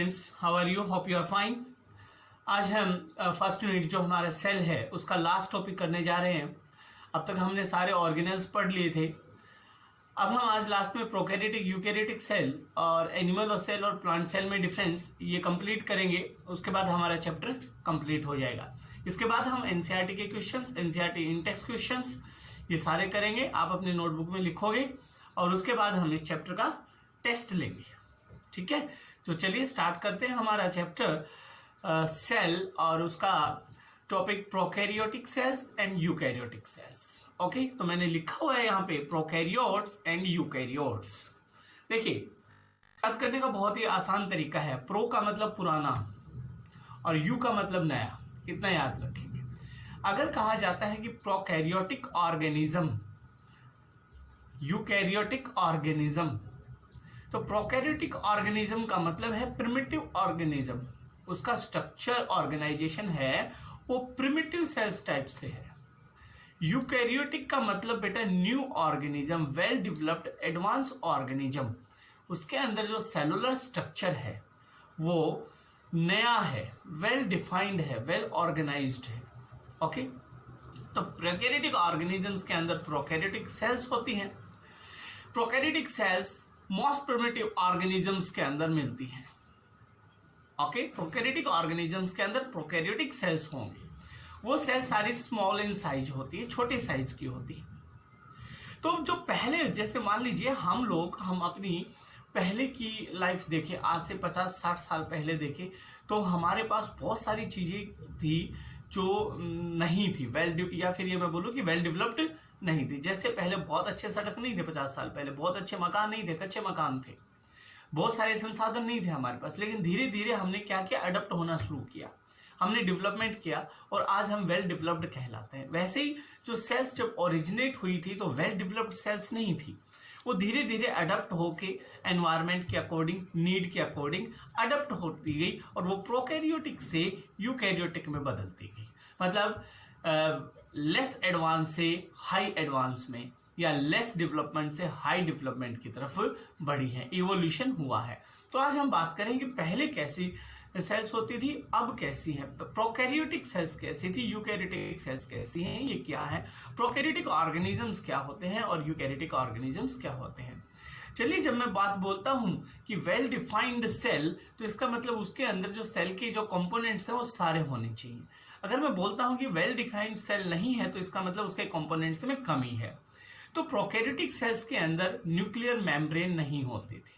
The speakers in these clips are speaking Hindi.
Students, how are you? Hope you are fine. आज हम फर्स्ट यूनिट जो हमारा सेल है उसका लास्ट टॉपिक करने जा रहे हैं। अब तक हमने सारे ऑर्गेनेल्स पढ़ लिए थे। अब हम आज लास्ट में प्रोकैरियोटिक यूकैरियोटिक सेल और एनिमल और सेल और प्लांट सेल में डिफरेंस ये कंप्लीट करेंगे। उसके बाद हमारा चैप्टर कंप्लीट हो जाएगा। इसके बाद हम एनसीईआरटी के क्वेश्चंस, एनसीईआरटी इन टेक्स्ट क्वेश्चंस ये सारे करेंगे। आप अपने नोटबुक में लिखोगे और उसके बाद हम इस चैप्टर का टेस्ट लेंगे। ठीक है, तो चलिए स्टार्ट करते हैं हमारा चैप्टर सेल और उसका topic prokaryotic cells and eukaryotic cells. Okay, तो मैंने लिखा हुआ है यहाँ पे प्रोकैरियोट्स एंड यूकैरियोट्स। देखिए, याद करने का बहुत ही आसान तरीका है। प्रो का मतलब पुराना और यू का मतलब नया, इतना याद रखेंगे। अगर कहा जाता है कि प्रोकैरियोटिक ऑर्गेनिज्म, यूकैरियोटिक ऑर्गेनिज्म, तो प्रोकैरियोटिक ऑर्गेनिज्म का मतलब है प्रिमिटिव ऑर्गेनिज्म। उसका स्ट्रक्चर ऑर्गेनाइजेशन है वो प्रिमिटिव सेल्स टाइप से है। यूकैरियोटिक का मतलब बेटा new organism, well developed advance organism. उसके अंदर जो सेलुलर स्ट्रक्चर है वो नया है, वेल डिफाइंड है, वेल ऑर्गेनाइज्ड है। ओके, तो प्रोकैरियोटिक ऑर्गेनिजम्स के अंदर प्रोकैरियोटिक सेल्स होती हैं। Prokaryotic cells most primitive organisms के अंदर मिलती हैं। ओके, प्रोकैरियोटिक ऑर्गेनिजम्स के अंदर प्रोकैरियोटिक सेल्स होंगे। वो सेल्स सारी स्मॉल इन साइज होती है, छोटे साइज की होती है। तो जो पहले, जैसे मान लीजिए हम अपनी पहले की लाइफ देखें, आज से 50-60 साल पहले देखें, तो हमारे पास बहुत सारी चीजें थी जो नहीं थी या फिर ये मैं बोलूँ कि वेल डेवलप्ड नहीं थी। जैसे पहले बहुत अच्छे सड़क नहीं थे, 50 साल पहले बहुत अच्छे मकान नहीं थे, कच्चे मकान थे, बहुत सारे संसाधन नहीं थे हमारे पास। लेकिन धीरे धीरे हमने क्या किया, अडॉप्ट होना शुरू किया, हमने डेवलपमेंट किया और आज हम वेल डेवलप्ड कहलाते हैं। वैसे ही जो सेल्स जब ओरिजिनेट हुई थी तो वेल डेवलप्ड सेल्स नहीं थी, वो धीरे धीरे अडॉप्ट होके एनवायरनमेंट के अकॉर्डिंग, नीड के अकॉर्डिंग अडॉप्ट होती गई और वो प्रोकैरियोटिक से यूकैरियोटिक में बदलती गई। मतलब लेस एडवांस से हाई एडवांस में या लेस डेवलपमेंट से हाई डेवलपमेंट की तरफ बढ़ी है, इवोल्यूशन हुआ है। तो आज हम बात करें कि पहले कैसी सेल्स होती थी, अब कैसी है, प्रोकैरियोटिक सेल्स कैसी थी, यूकैरियोटिक सेल्स कैसी हैं, ये क्या है, प्रोकैरियोटिक ऑर्गेनिजम्स क्या होते हैं और यूकैरियोटिक ऑर्गेनिजम्स क्या होते हैं। चलिए, जब मैं बात बोलता हूं कि वेल डिफाइंड सेल, तो इसका मतलब उसके अंदर जो सेल के जो कंपोनेंट्स हैं वो सारे होने चाहिए। अगर मैं बोलता हूं कि वेल डिफाइंड सेल नहीं है तो इसका मतलब उसके कंपोनेंट्स में कमी है। तो प्रोकैरियोटिक सेल्स के अंदर न्यूक्लियर मेम्ब्रेन नहीं होती थी।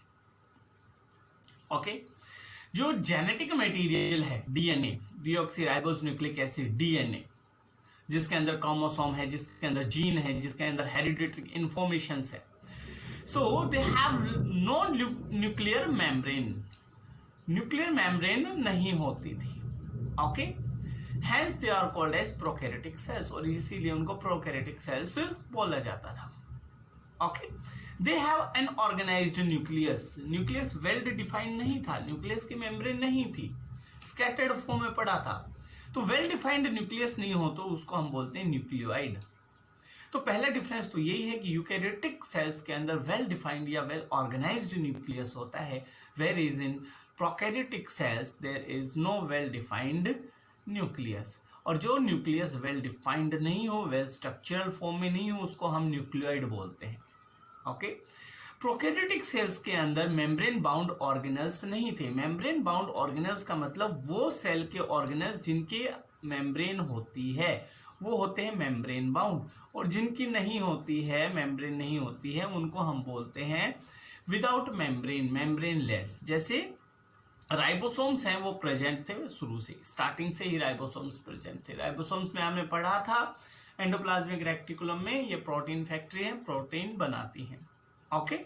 ओके, जो जेनेटिक मटेरियल है, DNA, deoxyribose nucleic acid, DNA, जिसके अंदर क्रोमोसोम है, जिसके अंदर जीन है, जिसके अंदर हेरिडिटरी इंफॉर्मेशन है, so they have no nuclear membrane. Nuclear membrane नहीं होती थी। Okay, hence they are called as prokaryotic cells, और इसीलिए उनको प्रोकैरियोटिक सेल्स बोला जाता था। Okay, they have an organised nucleus. Nucleus well defined नहीं था, न्यूक्लियस की मेम्ब्रेन नहीं थी, स्कैटर्ड फॉर्म में पड़ा था। तो वेल डिफाइंड न्यूक्लियस नहीं हो तो उसको हम बोलते हैं न्यूक्लियोइड। तो पहला डिफरेंस तो यही है कि यूकैरियोटिक सेल्स के अंदर वेल डिफाइंड या वेल ऑर्गेनाइज्ड न्यूक्लियस होता है, whereas in prokaryotic cells there is no well defined nucleus. और जो न्यूक्लियस वेल डिफाइंड नहीं हो, वेल स्ट्रक्चरल फॉर्म में नहीं हो, उसको हम न्यूक्लियोइड बोलते हैं। ओके, प्रोकैरियोटिक सेल्स के अंदर मेम्ब्रेन बाउंड ऑर्गेनल्स नहीं थे। मेम्ब्रेन बाउंड ऑर्गेनल्स का मतलब वो सेल के ऑर्गेनल्स जिनके मेम्ब्रेन होती है वो होते हैं मेम्ब्रेन बाउंड, और जिनकी नहीं होती है, मेम्ब्रेन नहीं होती है, उनको हम बोलते हैं विदाउट मेम्ब्रेन, मेम्ब्रेन लेस। जैसे राइबोसोम्स हैं वो प्रेजेंट थे शुरू से, स्टार्टिंग से ही राइबोसोम्स प्रेजेंट थे। राइबोसोम्स में हमने पढ़ा था एंडोप्लाज्मिक रेटिकुलम में, ये प्रोटीन फैक्ट्री है, प्रोटीन बनाती है। ओके,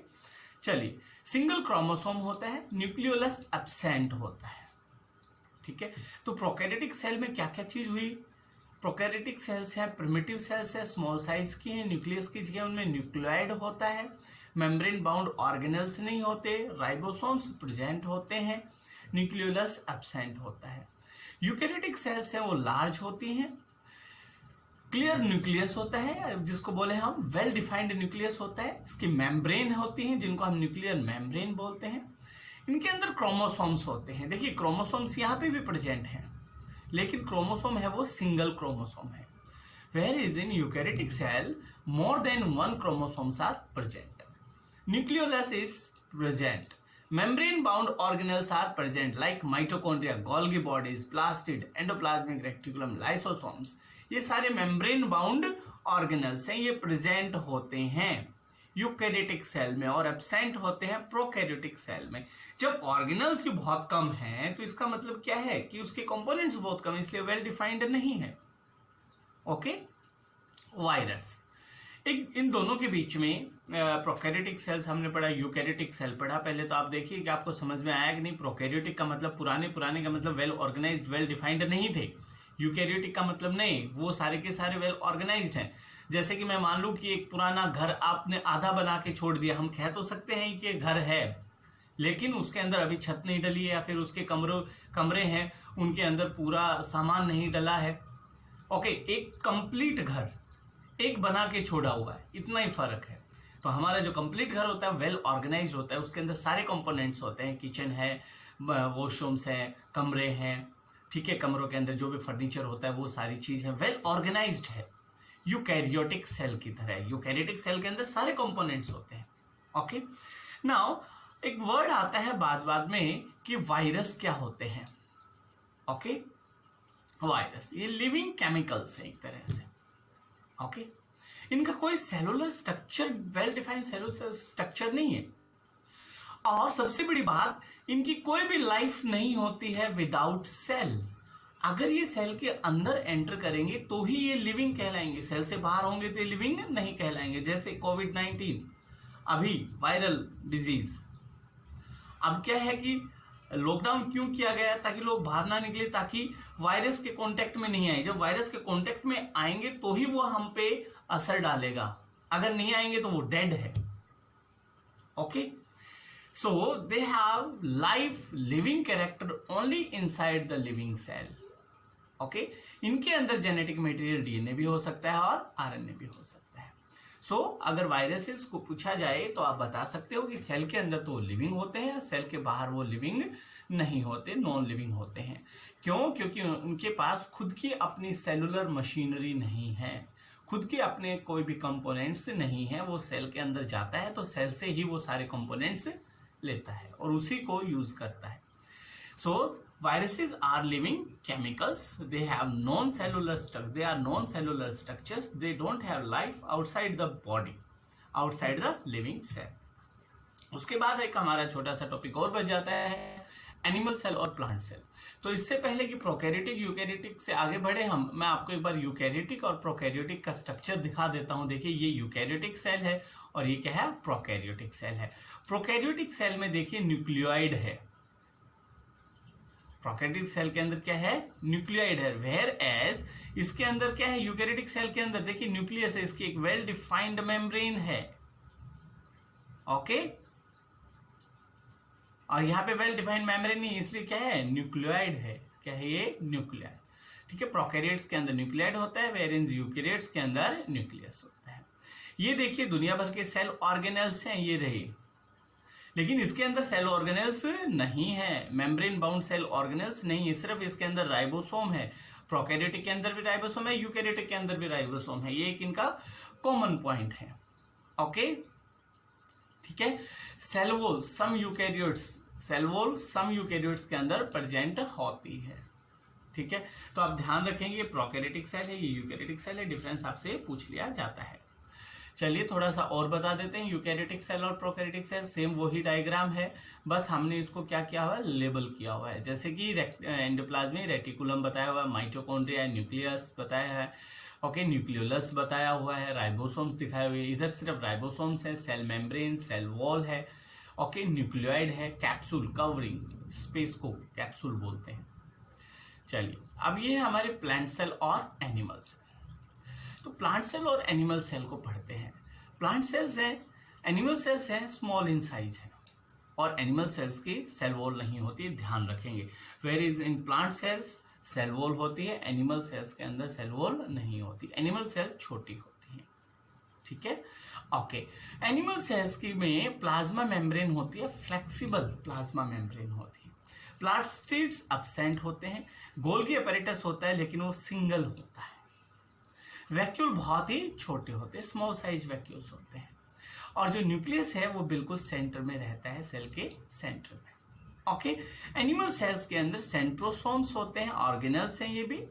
चलिए, सिंगल क्रोमोसोम होता है, न्यूक्लियोलस एब्सेंट होता है। ठीक है, तो प्रोकैरियोटिक सेल में क्या क्या चीज हुई, प्रोकैरियोटिक सेल्स है, प्रिमिटिव सेल्स है, स्मॉल साइज की है, न्यूक्लियस की जगह उनमें न्यूक्लियोइड होता है, मेम्ब्रेन बाउंड ऑर्गेनल्स नहीं होते, राइबोसोम्स प्रेजेंट होते हैं, न्यूक्लियोलस एब्सेंट होता है। यूकैरियोटिक सेल्स है वो लार्ज होती हैं, क्लियर न्यूक्लियस होता है जिसको बोले हम, वेल डिफाइंड न्यूक्लियस होता है, इसकी मेम्ब्रेन होती है जिनको हम न्यूक्लियर मेम्ब्रेन बोलते हैं। इनके अंदर क्रोमोसोम्स होते हैं। देखिए क्रोमोसोम्स यहाँ पे भी प्रेजेंट हैं, लेकिन क्रोमोसोम है वो सिंगल क्रोमोसोम है। Whereas in eukaryotic cell more than one chromosomes are present. Nucleolus is present. Membrane bound organelles are present like mitochondria, Golgi bodies, plastid, endoplasmic reticulum, lysosomes. ये सारे मेम्ब्रेन बाउंड ऑर्गेनेल्स हैं, ये प्रेजेंट होते हैं यूकैरियोटिक सेल में और एब्सेंट होते हैं प्रोकैरियोटिक सेल में। जब ऑर्गेनल्स ही बहुत कम हैं तो इसका मतलब क्या है कि उसके कंपोनेंट्स बहुत कम, इसलिए वेल डिफाइंड नहीं है। ओके, वायरस, एक इन दोनों के बीच में प्रोकैरियोटिक सेल्स हमने पढ़ा, यूकैरियोटिक सेल पढ़ा। पहले तो आप देखिए कि आपको समझ में आया कि नहीं। प्रोकैरियोटिक का मतलब पुराने का मतलब वेल ऑर्गेनाइज्ड, वेल डिफाइंड नहीं थे। यूकैरियोटिक का मतलब नहीं, वो सारे के सारे वेल ऑर्गेनाइज्ड हैं। जैसे कि मैं मान लूं कि एक पुराना घर आपने आधा बना के छोड़ दिया, हम कह तो सकते हैं कि घर है, लेकिन उसके अंदर अभी छत नहीं डली है, या फिर उसके कमरे हैं उनके अंदर पूरा सामान नहीं डला है। ओके, एक कंप्लीट घर एक बना के छोड़ा हुआ है, इतना ही फर्क है। तो हमारा जो कंप्लीट घर होता है वेल ऑर्गेनाइज्ड होता है, उसके अंदर सारे कंपोनेंट्स होते हैं, किचन है, वॉशरूम्स हैं, कमरे हैं, ठीक है, कमरों के अंदर जो भी फर्नीचर होता है वो सारी चीज है, वेल ऑर्गेनाइज्ड है। यूकैरियोटिक सेल की तरह यूकैरियोटिक सेल के अंदर सारे कंपोनेंट्स होते हैं। ओके, नाउ एक वर्ड आता है बाद में कि वायरस क्या होते हैं। ओके, वायरस ये लिविंग केमिकल्स है एक तरह से। ओके, इनका कोई cellular structure, well defined cellular structure नहीं है, और सबसे बड़ी बात, इनकी कोई भी लाइफ नहीं होती है विदाउट सेल। अगर ये सेल के अंदर एंटर करेंगे तो ही ये लिविंग कहलाएंगे, सेल से बाहर होंगे तो ये लिविंग नहीं कहलाएंगे। जैसे कोविड-19 अभी वायरल डिजीज, अब क्या है कि लॉकडाउन क्यों किया गया, ताकि लोग बाहर ना निकले, ताकि वायरस के कांटेक्ट में नहीं आए। जब वायरस के कांटेक्ट में आएंगे तो ही वो हम पे असर डालेगा, अगर नहीं आएंगे तो वो डेड है। Okay, so they have life living character only inside the living cell. Okay, इनके अंदर जेनेटिक मटेरियल डीएनए भी हो सकता है और आरएनए भी हो सकता है। सो अगर वायरसेस को पूछा जाए तो आप बता सकते हो कि सेल के अंदर तो लिविंग होते हैं, सेल के बाहर वो लिविंग नहीं होते, नॉन लिविंग होते हैं। क्यों? क्योंकि उनके पास खुद की अपनी सेलुलर मशीनरी नहीं है, खुद के अपने कोई भी कंपोनेंट्स नहीं है। वो सेल के अंदर जाता है तो सेल से ही वो सारे कंपोनेंट्स लेता है और उसी को यूज करता है। सो viruses are living chemicals, they have non-cellular structure, they are non-cellular structures, they don't have life outside the body, outside the living cell। उसके बाद एक हमारा छोटा सा टॉपिक और बच जाता है, एनिमल सेल और प्लांट सेल। तो इससे पहले कि प्रोकैरियोटिक यूकैरियोटिक से आगे बढ़े मैं आपको एक बार यूकैरियोटिक और प्रोकैरियोटिक का स्ट्रक्चर दिखा देता हूं। देखिए ये यूकैरियोटिक सेल है और ये क्या है, प्रोकैरियोटिक सेल है। प्रोकैरियोटिक सेल में देखिए न्यूक्लियोइड है, प्रोकैरियोटिक सेल के अंदर क्या है, न्यूक्लियोइड है। वेयर एज इसके अंदर क्या है, यूकैरियोटिक सेल के अंदर देखिए न्यूक्लियस है, इसकी एक वेल डिफाइंड मेम्ब्रेन है। ओके, और यहाँ पे वेल डिफाइंड मेम्ब्रेन नहीं, इसलिए क्या है, न्यूक्लियोइड है। क्या है ये, न्यूक्लियोइड। ठीक है, प्रोकैरियोट्स के अंदर न्यूक्लियोइड होता है, वेयर इन यूकैरियोट्स के अंदर न्यूक्लियस होता है। ये देखिए दुनिया भर के सेल ऑर्गेनेल्स हैं, ये रहे, लेकिन इसके अंदर सेल ऑर्गेनेल्स नहीं है, मेम्ब्रेन बाउंड सेल ऑर्गेनेल्स नहीं है, सिर्फ इसके अंदर राइबोसोम है। प्रोकैरियोटिक के अंदर भी राइबोसोम है, यूकैरियोटिक के अंदर भी राइबोसोम है, ये एक इनका कॉमन पॉइंट है। ओके, ठीक है। सेल वॉल सम यूकैरियोट्स के अंदर प्रेजेंट होती है। ठीक है, तो आप ध्यान रखेंगे ये प्रोकैरियोटिक सेल है, ये यूकैरियोटिक सेल है, डिफरेंस आपसे पूछ लिया जाता है। चलिए थोड़ा सा और बता देते हैं, यूकैरियोटिक सेल और प्रोकैरियोटिक सेल सेम वही डायग्राम है, बस हमने इसको क्या किया हुआ है, लेबल किया हुआ है। जैसे कि एंडोप्लाज्मिक रेटिकुलम बताया हुआ है, माइटोकॉन्ड्रिया, न्यूक्लियस बताया है, ओके, न्यूक्लियोलस बताया हुआ है, राइबोसोम्स दिखाए हुए, इधर सिर्फ राइबोसोम्स है, सेल मेम्ब्रेन, सेल वॉल है, ओके, न्यूक्लियोइड है, कैप्सूल कवरिंग, स्पेस को कैप्सूल बोलते हैं। चलिए अब ये हमारे प्लांट सेल और एनिमल सेल। तो प्लांट सेल और एनिमल सेल को पढ़ते हैं। प्लांट सेल्स हैं, एनिमल सेल्स हैं, स्मॉल इन साइज है, और एनिमल सेल्स की सेल वॉल नहीं होती है, ध्यान रखेंगे। Whereas in plant cells cell wall होती है, एनिमल सेल्स के अंदर सेल वॉल नहीं होती, एनिमल सेल्स छोटी होती हैं। ठीक है, ओके। एनिमल सेल्स की में प्लाज्मा मेम्ब्रेन होती है, फ्लेक्सिबल प्लाज्मा मेम्ब्रेन होती है। प्लास्टिड्स एब्सेंट होते हैं, गोल्गी अपैरेटस होता है लेकिन वो सिंगल होता है। वैक्यूल बहुत ही छोटे होते हैं, स्मॉल साइज वैक्यूल्स होते हैं, और जो न्यूक्लियस है वो बिल्कुल सेंटर में रहता है, सेल के सेंटर में। ओके, एनिमल सेल्स के अंदर सेंट्रोसोम्स होते हैं, ऑर्गेनल्स हैं ये भी।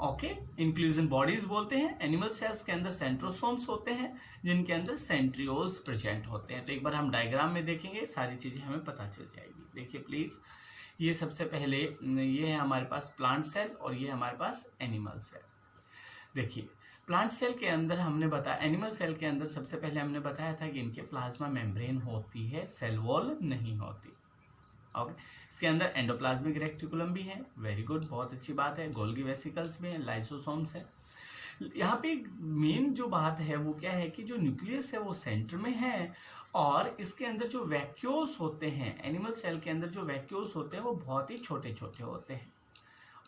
ओके, इंक्लूजन बॉडीज बोलते हैं। एनिमल सेल्स के अंदर सेंट्रोसोम्स होते हैं जिनके अंदर सेंट्रियोल्स प्रेजेंट होते हैं। तो एक बार हम डायग्राम में देखेंगे, सारी चीजें हमें पता चल जाएगी। देखिए प्लीज, ये सबसे पहले ये है हमारे पास प्लांट सेल और ये हमारे पास एनिमल सेल। देखिए प्लांट सेल के अंदर हमने बताया, एनिमल सेल के अंदर सबसे पहले हमने बताया था कि इनके प्लाज्मा मेम्ब्रेन होती है, सेल वॉल नहीं होती। ओके, इसके अंदर एंडोप्लाज्मिक रेक्टिकुलम भी है, वेरी गुड, बहुत अच्छी बात है। गोल्गी वेसिकल्स भी है, लाइसोसोम्स है। यहाँ पे मेन जो बात है वो क्या है कि जो न्यूक्लियस है वो सेंटर में है, और इसके अंदर जो वैक्यूल्स होते हैं, एनिमल सेल के अंदर जो वैक्यूल्स होते हैं वो बहुत ही छोटे छोटे होते हैं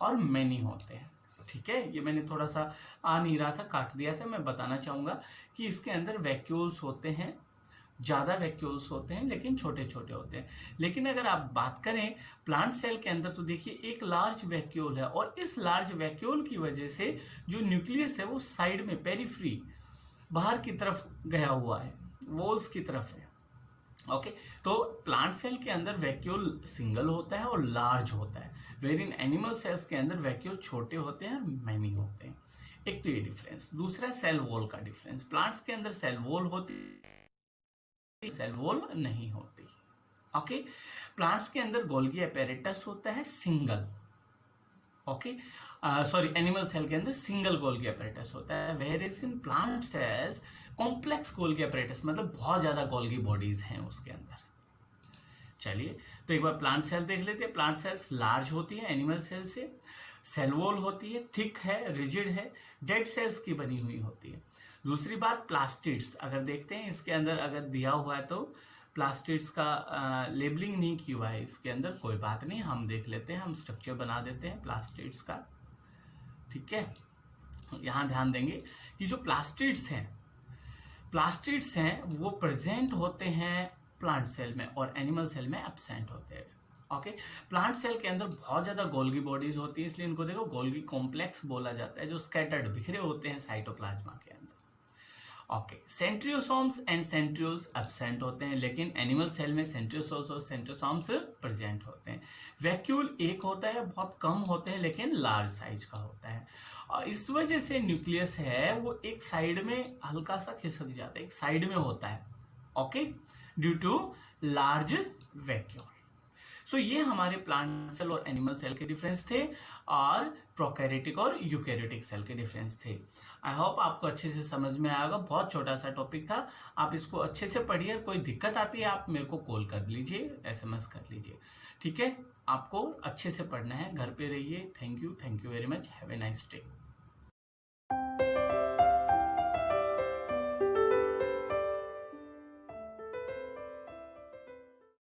और मैनी होते हैं। ठीक है, ये मैंने थोड़ा सा आ नहीं रहा था, काट दिया था। मैं बताना चाहूंगा कि इसके अंदर वैक्यूल्स होते हैं, ज्यादा वैक्यूल्स होते हैं लेकिन छोटे छोटे होते हैं। लेकिन अगर आप बात करें प्लांट सेल के अंदर तो देखिए एक लार्ज वैक्यूल है, और इस लार्ज वैक्यूल की वजह से जो न्यूक्लियस है वो साइड में, पेरिफ्री, बाहर की तरफ गया हुआ है, वॉल्स की तरफ है। ओके, तो प्लांट सेल के अंदर वैक्यूल सिंगल होता है और लार्ज होता है, वेर इन एनिमल सेल्स के अंदर वैक्यूल छोटे होते हैं और मैनी होते हैं। एक तो ये डिफरेंस। दूसरा सेल वॉल का डिफरेंस, प्लांट्स के अंदर सेल वॉल होती, सेल वॉल नहीं होती। ओके, प्लांट्स के अंदर गोल्गी अपैरेटस होता है, single. Okay, sorry, animal cell के अंदर सिंगल गोल्गी अपैरेटस होता है, whereas in plant cells complex Golgi apparatus, मतलब बहुत ज्यादा गोल्गी बॉडीज हैं उसके अंदर। चलिए, तो एक बार प्लांट सेल देख लेते हैं। प्लांट सेल्स लार्ज होती है एनिमल सेल से, सेल वॉल होती है, थिक है, रिजिड है, डेड सेल्स की बनी हुई होती है। दूसरी बात, प्लास्टिड्स अगर देखते हैं इसके अंदर, अगर दिया हुआ है तो प्लास्टिड्स का लेबलिंग नहीं किया हुआ है इसके अंदर, कोई बात नहीं, हम देख लेते हैं, हम स्ट्रक्चर बना देते हैं प्लास्टिड्स का। ठीक है, यहां ध्यान देंगे कि जो प्लास्टिड्स हैं वो प्रेजेंट होते हैं प्लांट सेल में और एनिमल सेल में एब्सेंट होते हैं। ओके, प्लांट सेल के अंदर बहुत ज्यादा गोल्गी बॉडीज होती है, इसलिए इनको देखो गोल्गी कॉम्प्लेक्स बोला जाता है, जो स्कैटर्ड, बिखरे होते हैं साइटोप्लाज्मा के अंदर। ओके, सेंट्रियोसोम्स एंड सेंट्रियोल्स एब्सेंट होते हैं, लेकिन एनिमल सेल में सेंट्रियोसोम्स और सेंट्रियोसोम्स प्रेजेंट होते हैं। वैक्यूल एक होता है, बहुत कम होते हैं लेकिन लार्ज साइज का होता है, और इस वजह से न्यूक्लियस है वो एक साइड में हल्का सा खिसक जाता है, एक साइड में होता है। Okay, due to large vacuole. So ये हमारे प्लांट सेल और एनिमल सेल के डिफरेंस थे, और प्रोकैरियोटिक और यूकैरियोटिक सेल के डिफरेंस थे। आई होप आपको अच्छे से समझ में आएगा, बहुत छोटा सा टॉपिक था, आप इसको अच्छे से पढ़िए। कोई दिक्कत आती है आप मेरे को कॉल कर लीजिए, SMS कर लीजिए। ठीक है, आपको अच्छे से पढ़ना है, घर पे रहिए। Thank you very much, have a nice day.